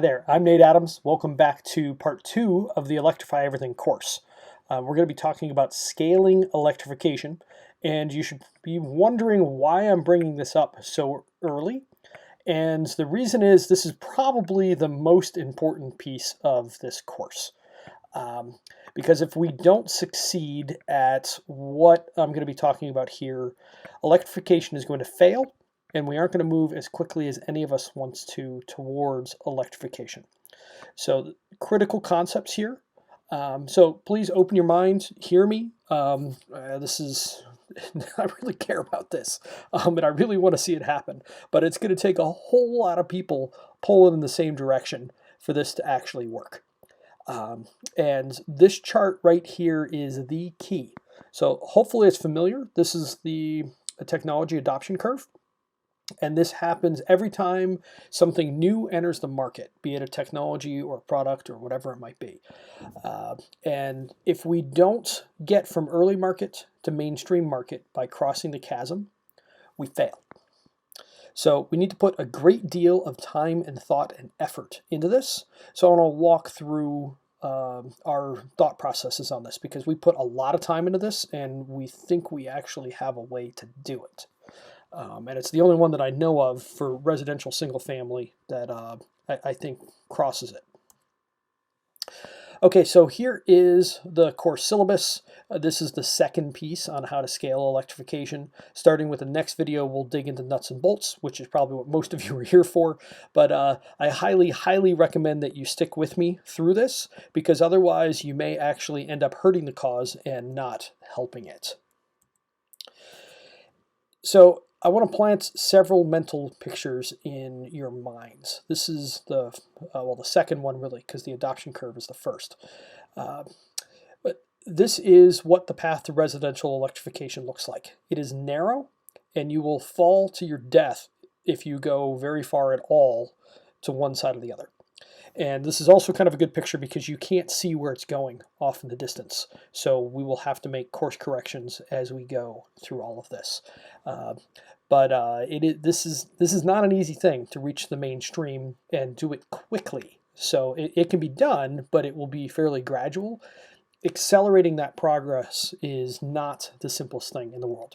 Hi there, I'm Nate Adams. Welcome back to part 2 of the Electrify Everything course. We're going to be talking about scaling electrification, and you should be wondering why I'm bringing this up so early. And the reason is this is probably the most important piece of this course. Because if we don't succeed at what I'm going to be talking about here, electrification is going to fail, and we aren't going to move as quickly as any of us wants to towards electrification. So critical concepts here. So please open your minds, hear me. This is, I really care about this, and I really want to see it happen. But it's going to take a whole lot of people pulling in the same direction for this to actually work. And this chart right here is the key. So hopefully it's familiar. This is the technology adoption curve. And this happens every time something new enters the market, be it a technology or a product or whatever it might be. And if we don't get from early market to mainstream market by crossing the chasm, we fail. So we need to put a great deal of time and thought and effort into this. So I want to walk through our thought processes on this because we put a lot of time into this and we think we actually have a way to do it. And it's the only one that I know of for residential single family that I think crosses it. Okay, so here is the course syllabus. This is the second piece on how to scale electrification. Starting with the next video, we'll dig into nuts and bolts, which is probably what most of you are here for. But I highly recommend that you stick with me through this, because otherwise you may actually end up hurting the cause and not helping it. So I want to plant several mental pictures in your minds. This is the second one really, because the adoption curve is the first. But this is what the path to residential electrification looks like. It is narrow, and you will fall to your death if you go very far at all to one side or the other. And this is also kind of a good picture because you can't see where it's going off in the distance. So we will have to make course corrections as we go through all of this. This is not an easy thing to reach the mainstream and do it quickly. So it can be done, but it will be fairly gradual. Accelerating that progress is not the simplest thing in the world.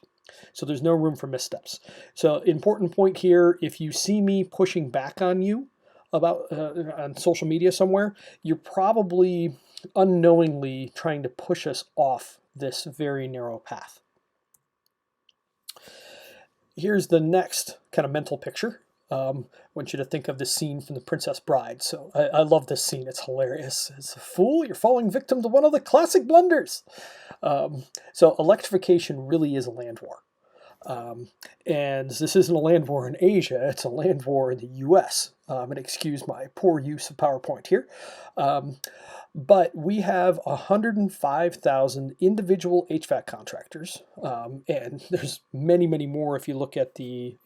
So there's no room for missteps. So important point here, if you see me pushing back on you about on social media somewhere, you're probably unknowingly trying to push us off this very narrow path. Here's the next kind of mental picture. I want you to think of this scene from The Princess Bride. So I love this scene. It's hilarious. It's a fool. You're falling victim to one of the classic blunders. So electrification really is a land war. And this isn't a land war in Asia, it's a land war in the US. And excuse my poor use of PowerPoint here. But we have 105,000 individual HVAC contractors, and there's many more if you look at the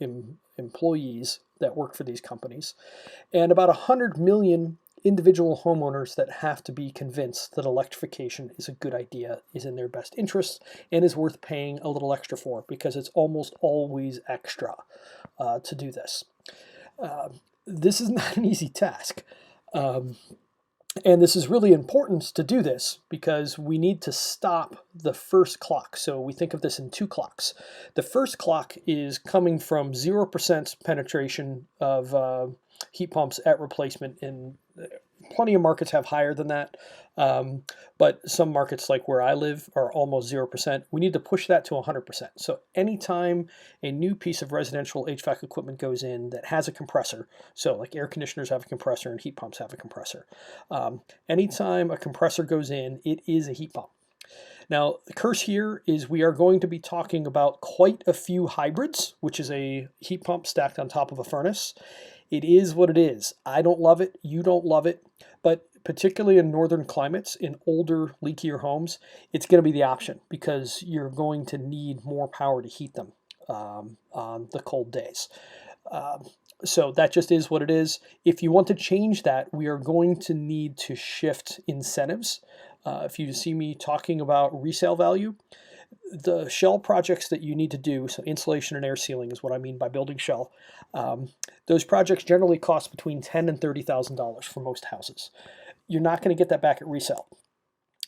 employees that work for these companies, and about 100 million individual homeowners that have to be convinced that electrification is a good idea, is in their best interest, and is worth paying a little extra for, because it's almost always extra to do this. This is not an easy task. And this is really important to do this because we need to stop the first clock. So we think of this in two clocks. The first clock is coming from 0% penetration of heat pumps at replacement, and plenty of markets have higher than that. But some markets, like where I live, are almost 0%. We need to push that to 100%. So anytime a new piece of residential HVAC equipment goes in that has a compressor, so like air conditioners have a compressor and heat pumps have a compressor. Anytime a compressor goes in, it is a heat pump. Now, the curse here is we are going to be talking about quite a few hybrids, which is a heat pump stacked on top of a furnace. It is what it is. I don't love it. You don't love it. But particularly in northern climates, in older, leakier homes, it's going to be the option because you're going to need more power to heat them on the cold days. So that just is what it is. If you want to change that, we are going to need to shift incentives. If you see me talking about resale value, The shell projects that you need to do, so insulation and air sealing is what I mean by building shell, those projects generally cost between $10,000 and $30,000 for most houses. You're not going to get that back at resale.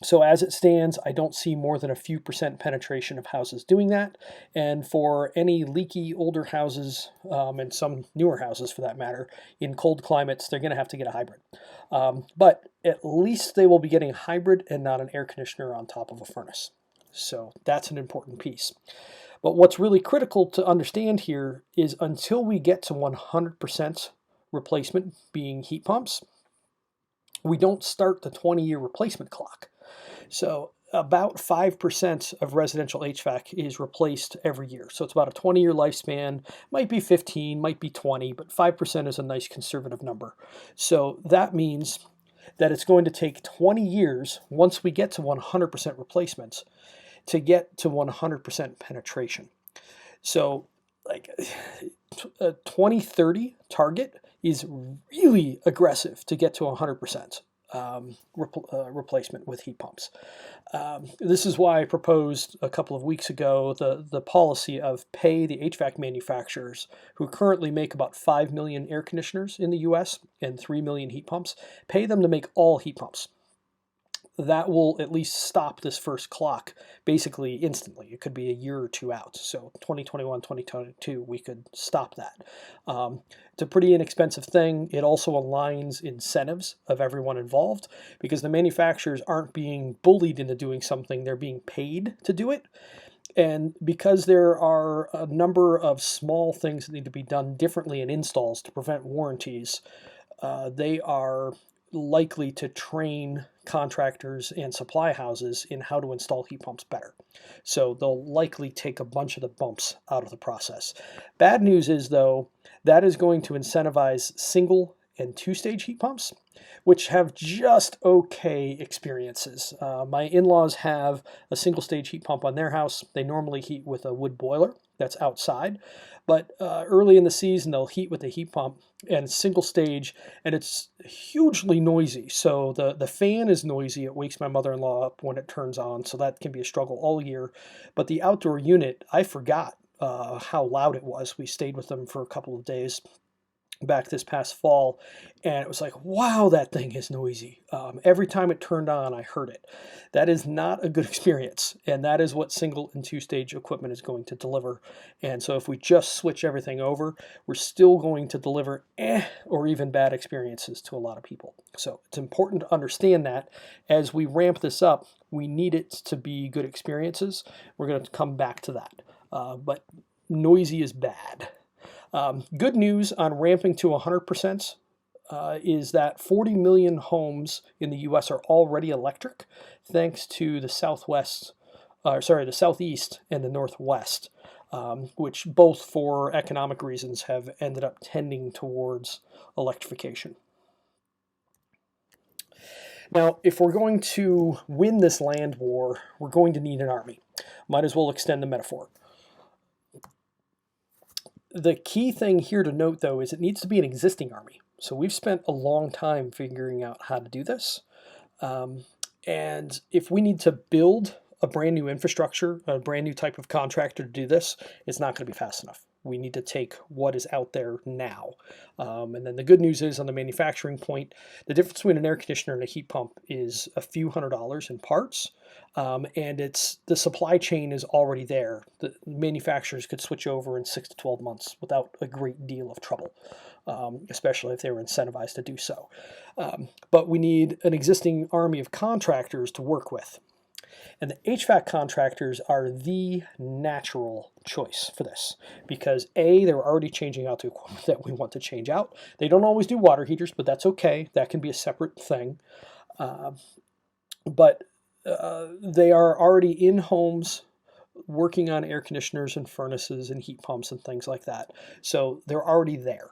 So as it stands, I don't see more than a few percent penetration of houses doing that. And for any leaky older houses, and some newer houses for that matter, in cold climates, they're going to have to get a hybrid. But at least they will be getting a hybrid and not an air conditioner on top of a furnace. So that's an important piece. But what's really critical to understand here is until we get to 100% replacement being heat pumps, we don't start the 20-year replacement clock. So about 5% of residential HVAC is replaced every year. So it's about a 20-year lifespan, might be 15, might be 20, but 5% is a nice conservative number. So that means that it's going to take 20 years, once we get to 100% replacements, to get to 100% penetration. So like a 2030 target is really aggressive to get to 100%. Replacement with heat pumps. This is why I proposed a couple of weeks ago the policy of pay the HVAC manufacturers who currently make about 5 million air conditioners in the US and 3 million heat pumps, pay them to make all heat pumps. That will at least stop this first clock basically instantly. It could be a year or two out. So 2021, 2022, we could stop that. It's a pretty inexpensive thing. It also aligns incentives of everyone involved because the manufacturers aren't being bullied into doing something. They're being paid to do it. And because there are a number of small things that need to be done differently in installs to prevent warranties, they are likely to train contractors and supply houses in how to install heat pumps better. So they'll likely take a bunch of the bumps out of the process. Bad news is, though, that is going to incentivize single and two-stage heat pumps, which have just okay experiences. My in-laws have a single-stage heat pump on their house. They normally heat with a wood boiler that's outside, but early in the season they'll heat with a heat pump and single stage, and it's hugely noisy. So the fan is noisy. It wakes my mother-in-law up when it turns on, so that can be a struggle all year. But the outdoor unit, I forgot how loud it was. We stayed with them for a couple of days back this past fall, and it was like, wow, that thing is noisy. Every time it turned on, I heard it. That is not a good experience, and that is what single and two-stage equipment is going to deliver. And so if we just switch everything over, we're still going to deliver or even bad experiences to a lot of people. So it's important to understand that as we ramp this up, we need it to be good experiences. We're going to come back to that. But noisy is bad. Good news on ramping to 100% is that 40 million homes in the U.S. are already electric, thanks to the Southeast and the Northwest, which both for economic reasons have ended up tending towards electrification. Now, if we're going to win this land war, we're going to need an army. Might as well extend the metaphor. The key thing here to note, though, is it needs to be an existing army. So we've spent a long time figuring out how to do this. And if we need to build a brand new infrastructure, a brand new type of contractor to do this, it's not going to be fast enough. We need to take what is out there now. And then the good news is on the manufacturing point, the difference between an air conditioner and a heat pump is a few $100s in parts. And the supply chain is already there. The manufacturers could switch over in 6 to 12 months without a great deal of trouble, especially if they were incentivized to do so. But we need an existing army of contractors to work with. And the HVAC contractors are the natural choice for this because A, they're already changing out the equipment that we want to change out. They don't always do water heaters, but that's okay. That can be a separate thing. But they are already in homes working on air conditioners and furnaces and heat pumps and things like that. So they're already there.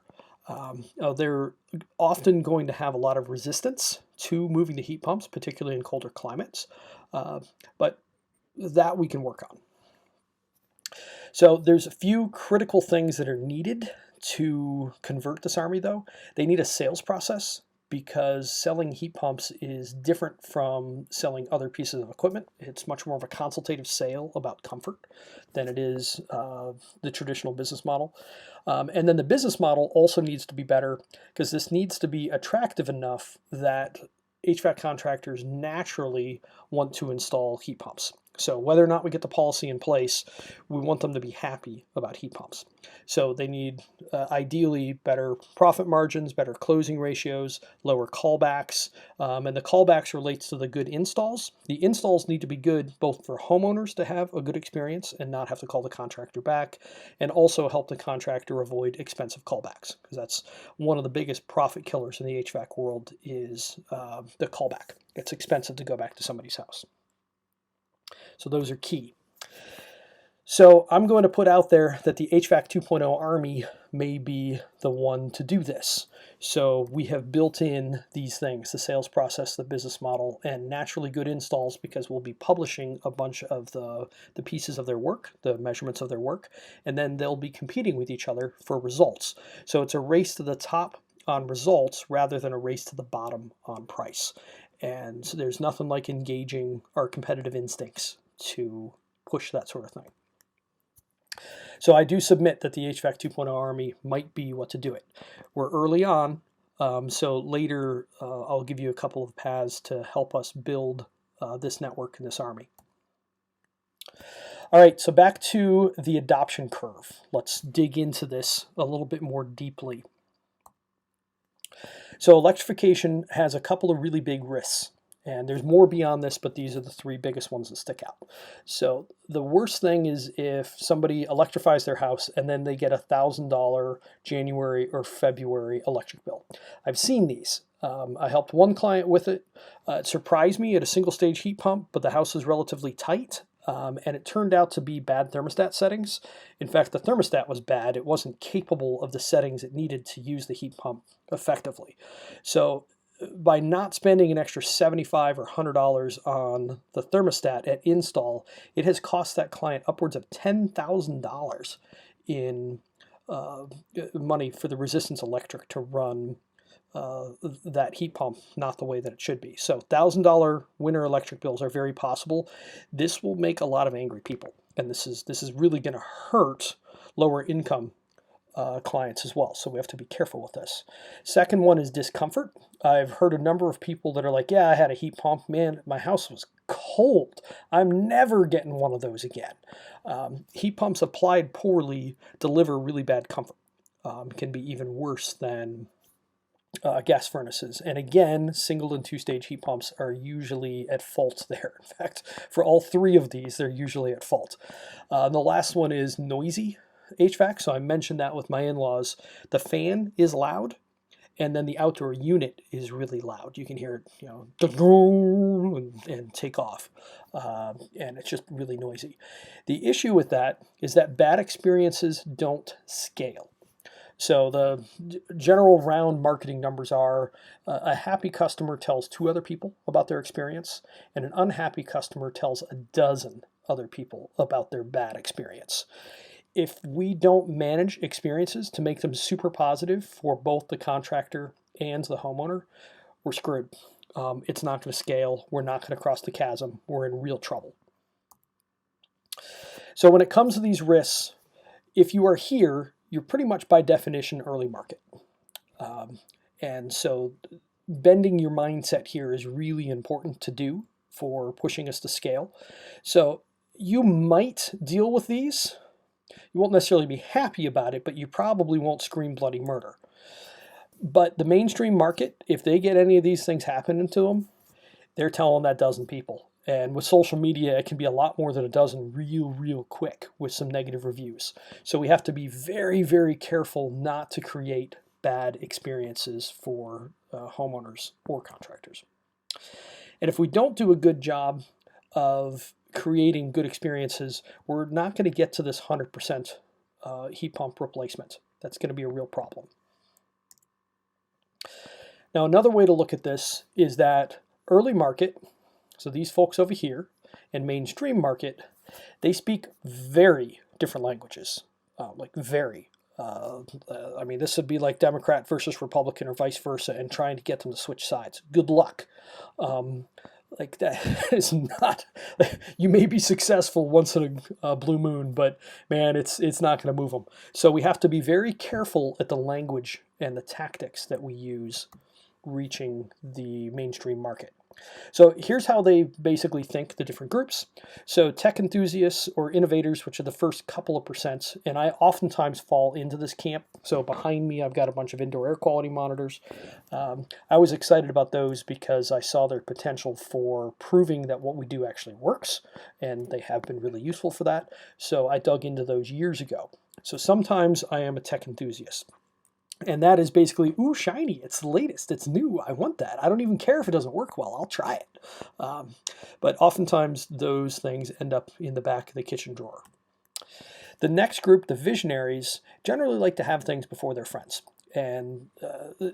They're often going to have a lot of resistance to moving to heat pumps, particularly in colder climates. But that we can work on. So there's a few critical things that are needed to convert this army, though. They need a sales process because selling heat pumps is different from selling other pieces of equipment. It's much more of a consultative sale about comfort than it is the traditional business model. And then the business model also needs to be better, because this needs to be attractive enough that HVAC contractors naturally want to install heat pumps. So whether or not we get the policy in place, we want them to be happy about heat pumps. So they need ideally better profit margins, better closing ratios, lower callbacks, and the callbacks relates to the good installs. The installs need to be good both for homeowners to have a good experience and not have to call the contractor back, and also help the contractor avoid expensive callbacks, because that's one of the biggest profit killers in the HVAC world is the callback. It's expensive to go back to somebody's house. So those are key. So I'm going to put out there that the HVAC 2.0 Army may be the one to do this. So we have built in these things, the sales process, the business model, and naturally good installs, because we'll be publishing a bunch of the pieces of their work, the measurements of their work, and then they'll be competing with each other for results. So it's a race to the top on results rather than a race to the bottom on price. And there's nothing like engaging our competitive instincts to push that sort of thing. So I do submit that the HVAC 2.0 Army might be what to do it. We're early on, so later I'll give you a couple of paths to help us build this network and this army. All right, so back to the adoption curve. Let's dig into this a little bit more deeply. So electrification has a couple of really big risks, and there's more beyond this, but these are the three biggest ones that stick out. So the worst thing is if somebody electrifies their house and then they get $1,000 January or February electric bill. I've seen these. I helped one client with it. It surprised me at a single stage heat pump, but the house is relatively tight. And it turned out to be bad thermostat settings. In fact, the thermostat was bad. It wasn't capable of the settings it needed to use the heat pump effectively. So by not spending an extra $75 or $100 on the thermostat at install, it has cost that client upwards of $10,000 in money for the resistance electric to run that heat pump not the way that it should be. So $1,000 winter electric bills are very possible. This will make a lot of angry people, and this is really going to hurt lower income clients as well. So we have to be careful with this. Second one is discomfort. I've heard a number of people that are like, yeah, I had a heat pump. Man, my house was cold. I'm never getting one of those again. Heat pumps applied poorly deliver really bad comfort. Can be even worse than gas furnaces. And again, single and two-stage heat pumps are usually at fault there. In fact, for all three of these, they're usually at fault. The last one is noisy HVAC. So I mentioned that with my in-laws. The fan is loud, and then the outdoor unit is really loud. You can hear it, and take off. And it's just really noisy. The issue with that is that bad experiences don't scale. So the general round marketing numbers are a happy customer tells 2 other people about their experience, and an unhappy customer tells 12 other people about their bad experience. If we don't manage experiences to make them super positive for both the contractor and the homeowner, we're screwed. It's not going to scale. We're not going to cross the chasm. We're in real trouble. So when it comes to these risks, if you are here, you're pretty much by definition early market. And so bending your mindset here is really important to do for pushing us to scale. So you might deal with these. You won't necessarily be happy about it, but you probably won't scream bloody murder. But the mainstream market, if they get any of these things happening to them, they're telling that 12 people. And with social media, it can be a lot more than 12 real quick with some negative reviews. So we have to be very, very careful not to create bad experiences for homeowners or contractors. And if we don't do a good job of creating good experiences, we're not going to get to this 100% heat pump replacement. That's going to be a real problem. Now, another way to look at this is that early market, so these folks over here, and mainstream market, they speak very different languages, like very. I mean, this would be like Democrat versus Republican or vice versa, and trying to get them to switch sides. Good luck. Like that is not. You may be successful once in a blue moon, but man, it's not going to move them. So we have to be very careful at the language and the tactics that we use reaching the mainstream market. So here's how they basically think, the different groups. So tech enthusiasts or innovators, which are the first couple of percent, and I oftentimes fall into this camp. So behind me, I've got a bunch of indoor air quality monitors. I was excited about those because I saw their potential for proving that what we do actually works, and they have been really useful for that. So I dug into those years ago. So sometimes I am a tech enthusiast. And that is basically, ooh, shiny, it's the latest, it's new, I want that. I don't even care if it doesn't work well, I'll try it. But oftentimes those things end up in the back of the kitchen drawer. The next group, the visionaries, generally like to have things before their friends. And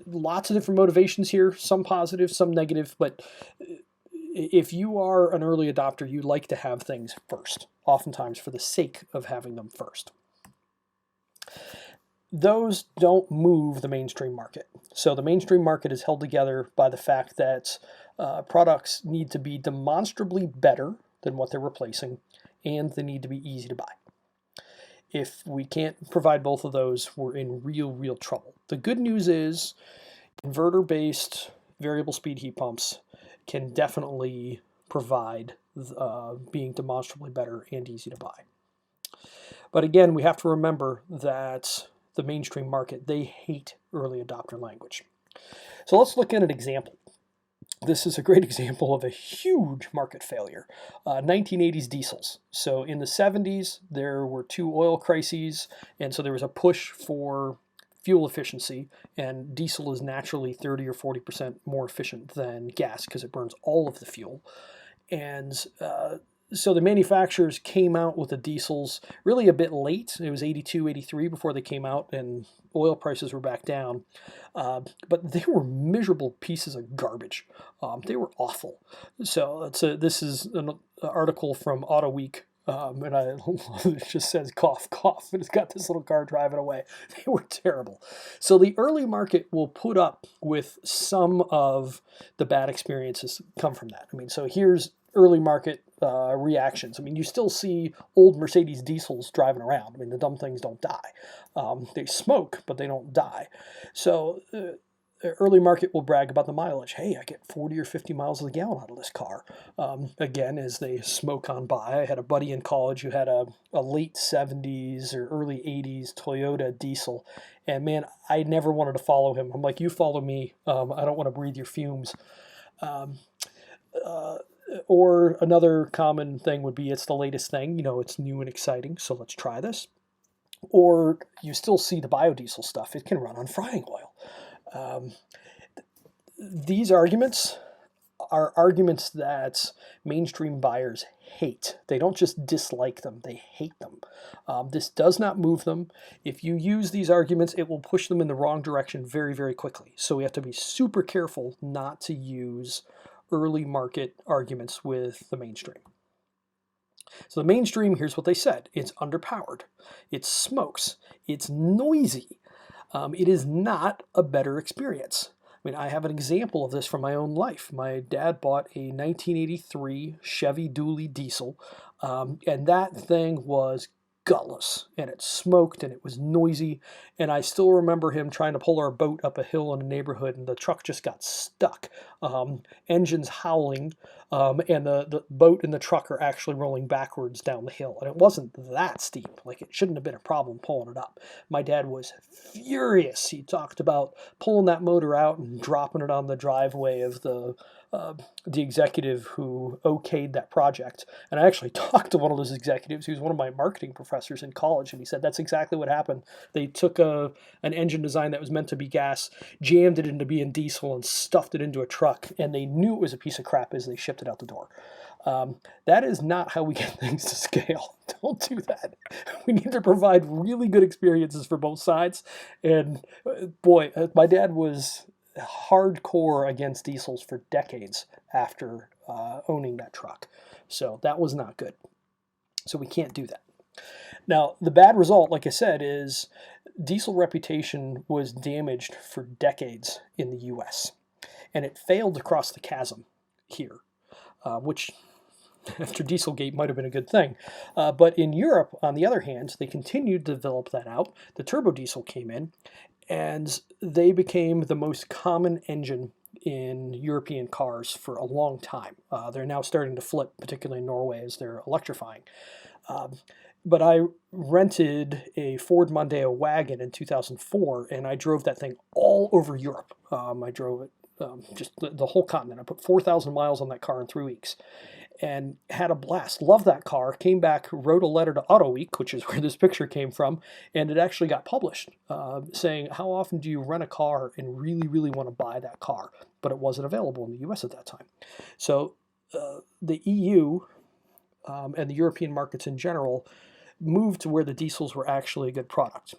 lots of different motivations here, some positive, some negative, but if you are an early adopter, you like to have things first, oftentimes for the sake of having them first. Those don't move the mainstream market. So the mainstream market is held together by the fact that products need to be demonstrably better than what they're replacing, and they need to be easy to buy. If we can't provide both of those, we're in real trouble. The good news is inverter-based variable speed heat pumps can definitely provide being demonstrably better and easy to buy. But again, we have to remember that the mainstream market, they hate early adopter language. So let's look at an example. This is a great example of a huge market failure. 1980s diesels. So in the 70s, there were 2 oil crises, and so there was a push for fuel efficiency, and diesel is naturally 30 or 40% more efficient than gas because it burns all of the fuel. And so the manufacturers came out with the diesels really a bit late. It was 82, 83 before they came out, and oil prices were back down. But they were miserable pieces of garbage. They were awful. So this is an article from Auto Week, and it just says cough, cough, and it's got this little car driving away. They were terrible. So the early market will put up with some of the bad experiences that come from that. I mean, so here's early market reactions. I mean, you still see old Mercedes diesels driving around. I mean, the dumb things don't die. They smoke, but they don't die. So early market will brag about the mileage. Hey, I get 40 or 50 miles a gallon out of this car. Again, as they smoke on by. I had a buddy in college who had a late 70s or early 80s Toyota diesel. And man, I never wanted to follow him. I'm like, you follow me. I don't want to breathe your fumes. Or another common thing would be it's the latest thing, it's new and exciting, so let's try this. Or you still see the biodiesel stuff. It can run on frying oil. These arguments are arguments that mainstream buyers hate. They don't just dislike them, they hate them. This does not move them. If you use these arguments, it will push them in the wrong direction very quickly. So we have to be super careful not to use early market arguments with the mainstream. So the mainstream, here's what they said. It's underpowered. It smokes. It's noisy. It is not a better experience. I mean, I have an example of this from my own life. My dad bought a 1983 Chevy Dually diesel, and that thing was gutless, and it smoked, and it was noisy, and I still remember him trying to pull our boat up a hill in a neighborhood, and the truck just got stuck. Engines howling, and the boat and the truck are actually rolling backwards down the hill, and it wasn't that steep. Like, it shouldn't have been a problem pulling it up. My dad was furious. He talked about pulling that motor out and dropping it on the driveway of the executive who okayed that project. And I actually talked to one of those executives. He was one of my marketing professors in college, and he said that's exactly what happened. They took an engine design that was meant to be gas, jammed it into being diesel, and stuffed it into a truck, and they knew it was a piece of crap as they shipped it out the door. That is not how we get things to scale. Don't do that. We need to provide really good experiences for both sides. And boy, my dad was hardcore against diesels for decades after owning that truck. So that was not good. So we can't do that. Now, the bad result, like I said, is diesel reputation was damaged for decades in the US, and it failed to cross the chasm here, which after Dieselgate might have been a good thing. But in Europe, on the other hand, they continued to develop that out. The turbo diesel came in, and they became the most common engine in European cars for a long time. They're now starting to flip, particularly in Norway, as they're electrifying. But I rented a Ford Mondeo wagon in 2004, and I drove that thing all over Europe. I drove it just the whole continent. I put 4,000 miles on that car in 3 weeks and had a blast. Loved that car. Came back, wrote a letter to Auto Week, which is where this picture came from, and it actually got published, saying, how often do you rent a car and really, really want to buy that car? But it wasn't available in the US at that time. So the EU and the European markets in general moved to where the diesels were actually a good product.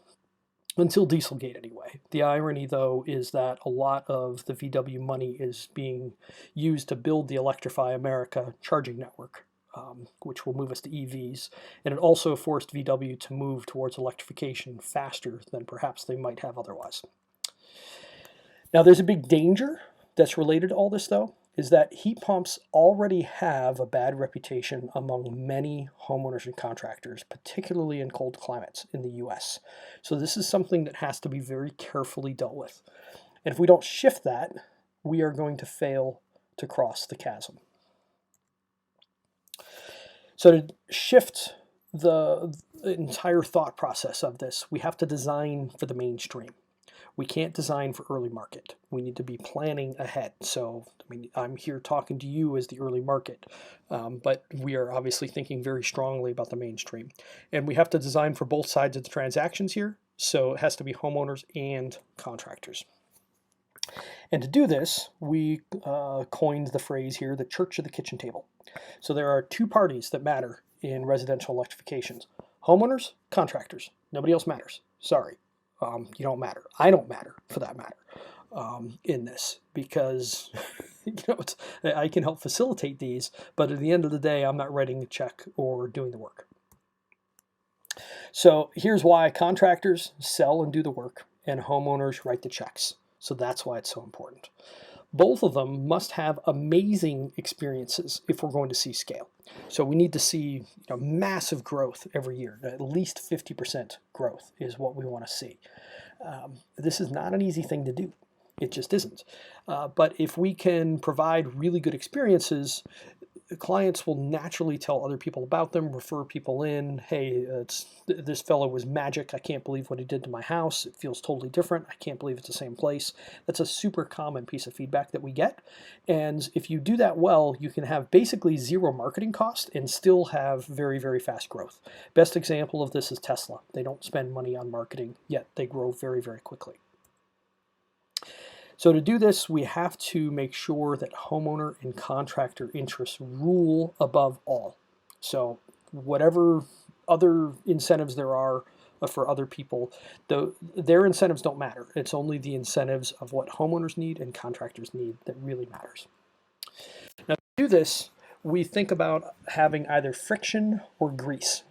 Until Dieselgate, anyway. The irony, though, is that a lot of the VW money is being used to build the Electrify America charging network, which will move us to EVs. And it also forced VW to move towards electrification faster than perhaps they might have otherwise. Now, there's a big danger that's related to all this, though, is that heat pumps already have a bad reputation among many homeowners and contractors, particularly in cold climates in the US. So this is something that has to be very carefully dealt with. And if we don't shift that, we are going to fail to cross the chasm. So to shift the entire thought process of this, we have to design for the mainstream. We can't design for early market. We need to be planning ahead. So, I mean, I'm here talking to you as the early market, but we are obviously thinking very strongly about the mainstream. And we have to design for both sides of the transactions here. So it has to be homeowners and contractors. And to do this, we coined the phrase here, the church of the kitchen table. So there are two parties that matter in residential electrifications. Homeowners, contractors. Nobody else matters. Sorry. You don't matter. I don't matter, for that matter, in this, because I can help facilitate these, but at the end of the day, I'm not writing a check or doing the work. So here's why contractors sell and do the work, and homeowners write the checks. So that's why it's so important. Both of them must have amazing experiences if we're going to see scale. So we need to see massive growth every year. At least 50% growth is what we want to see. This is not an easy thing to do. It just isn't. But if we can provide really good experiences, clients will naturally tell other people about them, refer people in. Hey, this fellow was magic. I can't believe what he did to my house. It feels totally different. I can't believe it's the same place. That's a super common piece of feedback that we get. And if you do that well, you can have basically zero marketing cost and still have very, very fast growth. Best example of this is Tesla. They don't spend money on marketing, yet they grow very, very quickly. So to do this, we have to make sure that homeowner and contractor interests rule above all. So whatever other incentives there are for other people, their incentives don't matter. It's only the incentives of what homeowners need and contractors need that really matters. Now to do this, we think about having either friction or grease.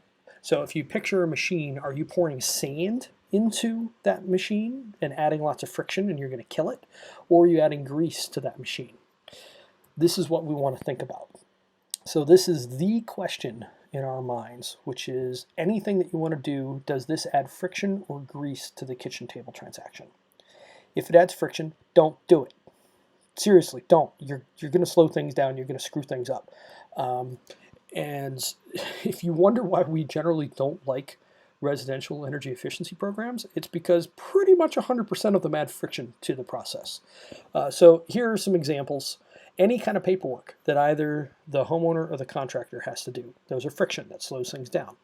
So if you picture a machine, are you pouring sand into that machine and adding lots of friction and you're going to kill it, or are you adding grease to that machine? This is what we want to think about. So this is the question in our minds, which is anything that you want to do, does this add friction or grease to the kitchen table transaction? If it adds friction, don't do it. Seriously, don't. You're going to slow things down. You're going to screw things up. And if you wonder why we generally don't like residential energy efficiency programs, it's because pretty much 100% of them add friction to the process. So here are some examples. Any kind of paperwork that either the homeowner or the contractor has to do, those are friction. That slows things down.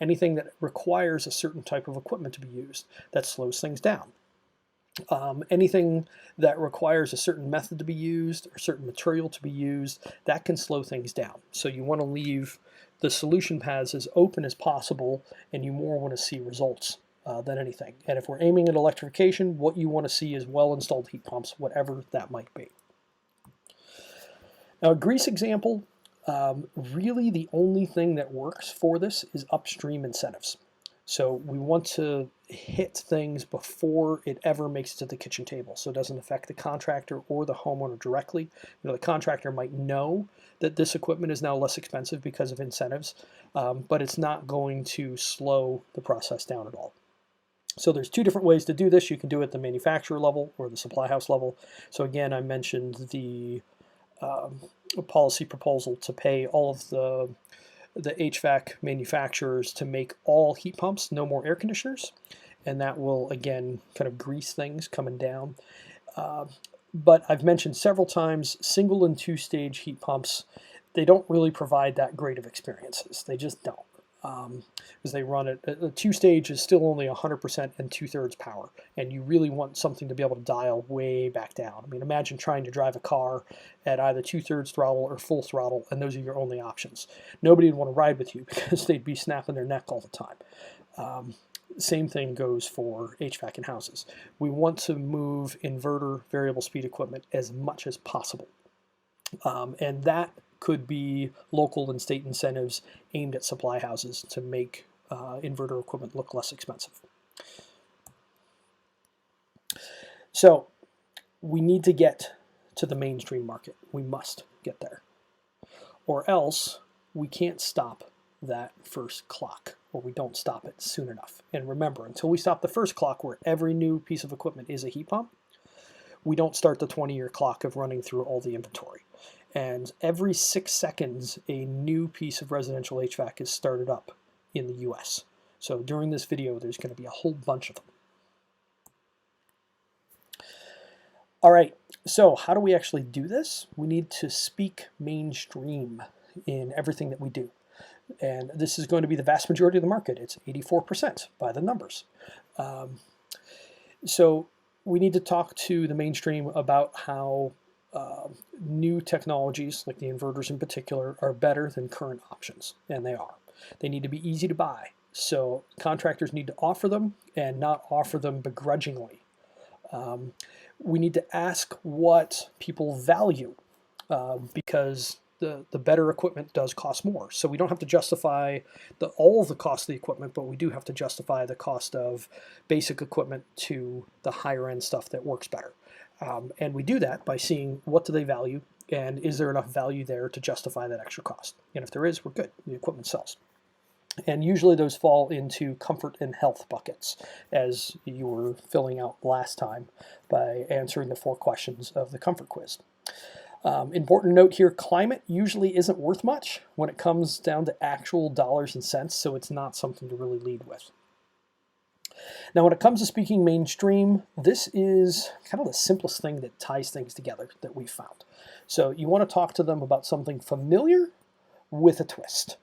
Anything that requires a certain type of equipment to be used, that slows things down. Anything that requires a certain method to be used or certain material to be used, that can slow things down. So you want to leave the solution paths as open as possible, and you more want to see results than anything. And if we're aiming at electrification, what you want to see is well-installed heat pumps, whatever that might be. Now, a grease example, Really the only thing that works for this is upstream incentives. So we want to hit things before it ever makes it to the kitchen table, so it doesn't affect the contractor or the homeowner directly. The contractor might know that this equipment is now less expensive because of incentives, but it's not going to slow the process down at all. So there's two different ways to do this. You can do it at the manufacturer level or the supply house level. So again, I mentioned the policy proposal to pay all of the HVAC manufacturers to make all heat pumps, no more air conditioners, and that will again kind of grease things coming down. But I've mentioned several times, single and two-stage heat pumps, they don't really provide that great of experiences. They just don't. Because they run it, a two-stage is still only 100% and 2/3 power, and you really want something to be able to dial way back down. I mean, imagine trying to drive a car at either 2/3 throttle or full throttle, and those are your only options. Nobody would want to ride with you because they'd be snapping their neck all the time. Same thing goes for HVAC in houses. We want to move inverter variable speed equipment as much as possible, and that could be local and state incentives aimed at supply houses to make inverter equipment look less expensive. So we need to get to the mainstream market. We must get there, or else we can't stop that first clock, or we don't stop it soon enough. And remember, until we stop the first clock where every new piece of equipment is a heat pump, we don't start the 20-year clock of running through all the inventory. And every 6 seconds, a new piece of residential HVAC is started up in the US. So during this video, there's going to be a whole bunch of them. All right, so how do we actually do this? We need to speak mainstream in everything that we do. And this is going to be the vast majority of the market. It's 84% by the numbers. So we need to talk to the mainstream about how new technologies, like the inverters in particular, are better than current options, and they are. They need to be easy to buy, so contractors need to offer them and not offer them begrudgingly. We need to ask what people value, because the better equipment does cost more. So we don't have to justify all of the cost of the equipment, but we do have to justify the cost of basic equipment to the higher end stuff that works better. And we do that by seeing what do they value, and is there enough value there to justify that extra cost. And if there is, we're good. The equipment sells. And usually those fall into comfort and health buckets, as you were filling out last time by answering the 4 questions of the comfort quiz. Important note here, climate usually isn't worth much when it comes down to actual dollars and cents, so it's not something to really lead with. Now, when it comes to speaking mainstream, this is kind of the simplest thing that ties things together that we've found. So you want to talk to them about something familiar with a twist.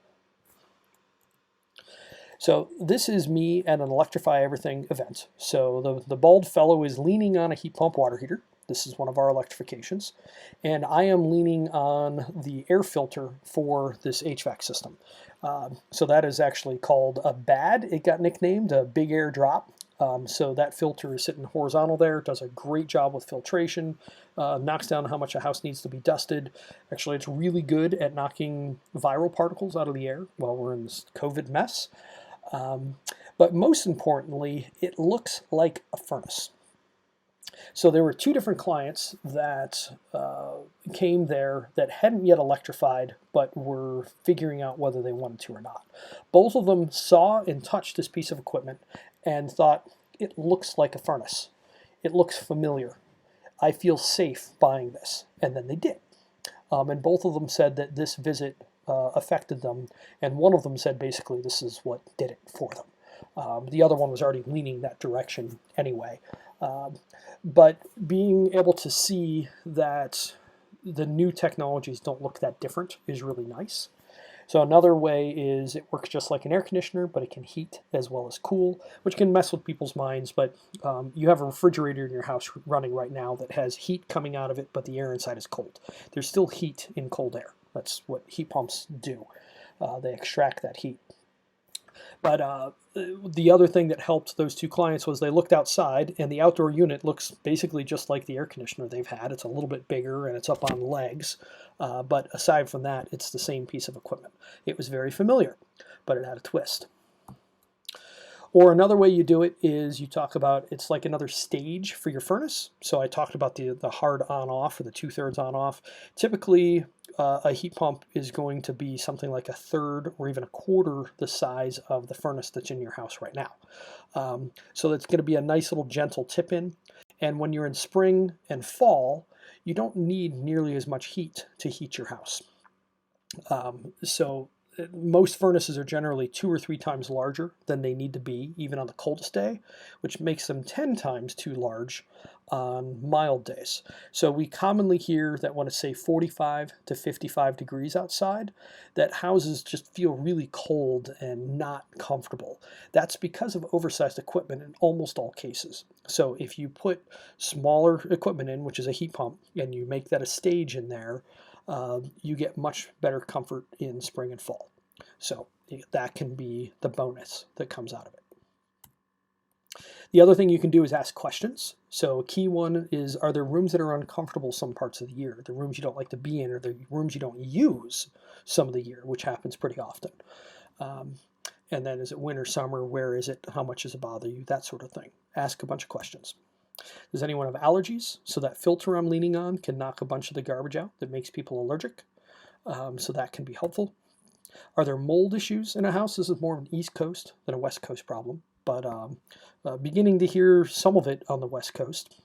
So this is me at an Electrify Everything event. So the bald fellow is leaning on a heat pump water heater. This is one of our electrifications. And I am leaning on the air filter for this HVAC system. So that is actually called a BAD. It got nicknamed a big air drop. So that filter is sitting horizontal there, does a great job with filtration, knocks down how much a house needs to be dusted. Actually, it's really good at knocking viral particles out of the air while we're in this COVID mess. But most importantly, it looks like a furnace. So there were 2 different clients that came there that hadn't yet electrified, but were figuring out whether they wanted to or not. Both of them saw and touched this piece of equipment and thought, it looks like a furnace. It looks familiar. I feel safe buying this. And then they did. And both of them said that this visit affected them, and one of them said basically this is what did it for them. The other one was already leaning that direction anyway. But being able to see that the new technologies don't look that different is really nice. So another way is it works just like an air conditioner, but it can heat as well as cool, which can mess with people's minds. But you have a refrigerator in your house running right now that has heat coming out of it, but the air inside is cold. There's still heat in cold air. That's what heat pumps do. They extract that heat. But the other thing that helped those two clients was they looked outside, and the outdoor unit looks basically just like the air conditioner they've had. It's a little bit bigger and it's up on legs. But aside from that, it's the same piece of equipment. It was very familiar, but it had a twist. Or another way you do it is you talk about it's like another stage for your furnace. So I talked about the hard on-off or the 2/3 on-off. Typically, a heat pump is going to be something like 1/3 or even 1/4 the size of the furnace that's in your house right now. So it's going to be a nice little gentle tip in. And when you're in spring and fall, you don't need nearly as much heat to heat your house. So most furnaces are generally 2 or 3 times larger than they need to be, even on the coldest day, which makes them 10 times too large on mild days. So we commonly hear that when it's say 45 to 55 degrees outside, that houses just feel really cold and not comfortable. That's because of oversized equipment in almost all cases. So if you put smaller equipment in, which is a heat pump, and you make that a stage in there, you get much better comfort in spring and fall. So that can be the bonus that comes out of it. The other thing you can do is ask questions. So a key one is, are there rooms that are uncomfortable some parts of the year? The rooms you don't like to be in, or the rooms you don't use some of the year, which happens pretty often. And then is it winter, summer? Where is it? How much does it bother you? That sort of thing. Ask a bunch of questions. Does anyone have allergies? So that filter I'm leaning on can knock a bunch of the garbage out that makes people allergic. So that can be helpful. Are there mold issues in a house? This is more of an East Coast than a West Coast problem, but beginning to hear some of it on the West Coast.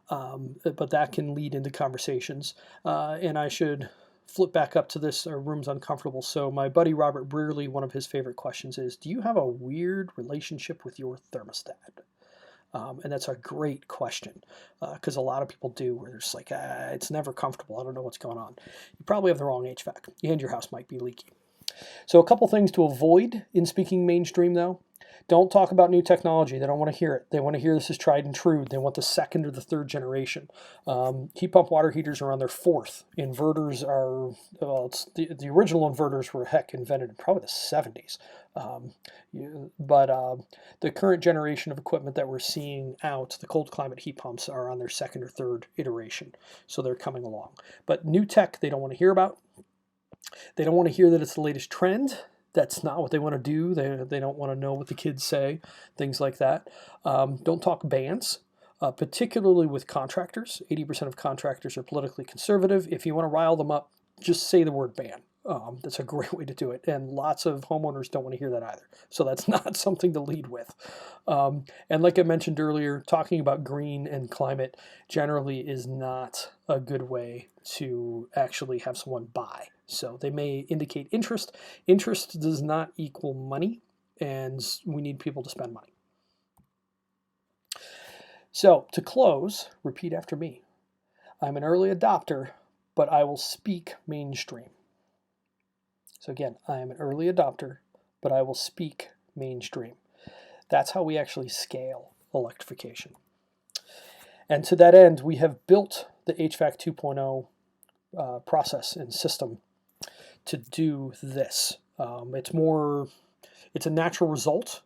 But that can lead into conversations. And I should flip back up to this, are rooms uncomfortable? So my buddy Robert Brearley, one of his favorite questions is, do you have a weird relationship with your thermostat? And that's a great question, because a lot of people do, where they're just like, it's never comfortable. I don't know what's going on. You probably have the wrong HVAC, and your house might be leaky. So a couple things to avoid in speaking mainstream, though. Don't talk about new technology. They don't want to hear it. They want to hear this is tried and true. They want the 2nd or the 3rd generation. Heat pump water heaters are on their 4th. Inverters are, well, it's the original inverters were, heck, invented in probably the 70s. But the current generation of equipment that we're seeing out, the cold climate heat pumps, are on their 2nd or 3rd iteration. So they're coming along. But new tech they don't want to hear about. They don't want to hear that it's the latest trend. That's not what they want to do. They don't want to know what the kids say, things like that. Don't talk bans, particularly with contractors. 80% of contractors are politically conservative. If you want to rile them up, just say the word ban. That's a great way to do it. And lots of homeowners don't want to hear that either. So that's not something to lead with. And like I mentioned earlier, talking about green and climate generally is not a good way to actually have someone buy. So they may indicate interest. Interest does not equal money, and we need people to spend money. So to close, repeat after me. I'm an early adopter, but I will speak mainstream. So again, I am an early adopter, but I will speak mainstream. That's how we actually scale electrification. And to that end, we have built the HVAC 2.0 process and system to do this. It's a natural result,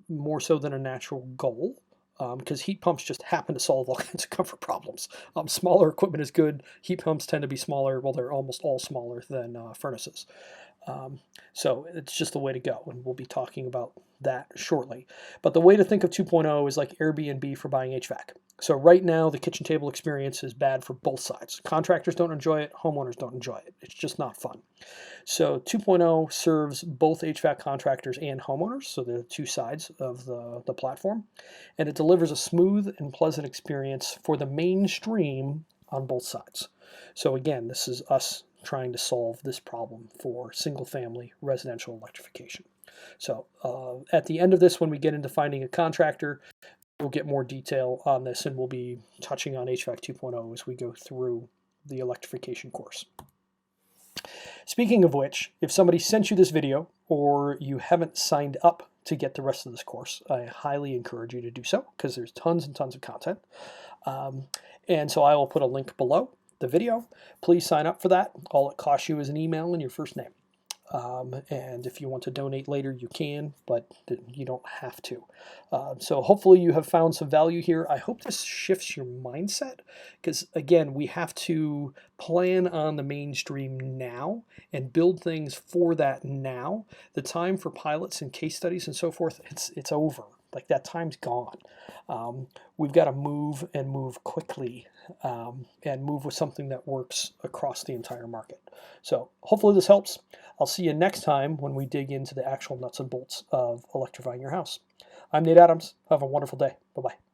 more so than a natural goal, because heat pumps just happen to solve all kinds of comfort problems. Smaller equipment is good. Heat pumps tend to be smaller. Well, they're almost all smaller than furnaces. So it's just the way to go, and we'll be talking about that shortly. But the way to think of 2.0 is like Airbnb for buying HVAC. So right now, the kitchen table experience is bad for both sides. Contractors don't enjoy it. Homeowners don't enjoy it. It's just not fun. So 2.0 serves both HVAC contractors and homeowners, so they're the two sides of the platform. And it delivers a smooth and pleasant experience for the mainstream on both sides. So again, this is us trying to solve this problem for single-family residential electrification. So at the end of this, when we get into finding a contractor, we'll get more detail on this, and we'll be touching on HVAC 2.0 as we go through the electrification course. Speaking of which, if somebody sent you this video or you haven't signed up to get the rest of this course, I highly encourage you to do so, because there's tons and tons of content. And so I will put a link below the video. Please sign up for that. All it costs you is an email and your first name. And if you want to donate later, you can, but you don't have to. So hopefully you have found some value here. I hope this shifts your mindset, because again, we have to plan on the mainstream now and build things for that now. The time for pilots and case studies and so forth, it's over. Like, that time's gone. We've got to move and move quickly, and move with something that works across the entire market. So hopefully this helps. I'll see you next time when we dig into the actual nuts and bolts of electrifying your house. I'm Nate Adams. Have a wonderful day. Bye-bye.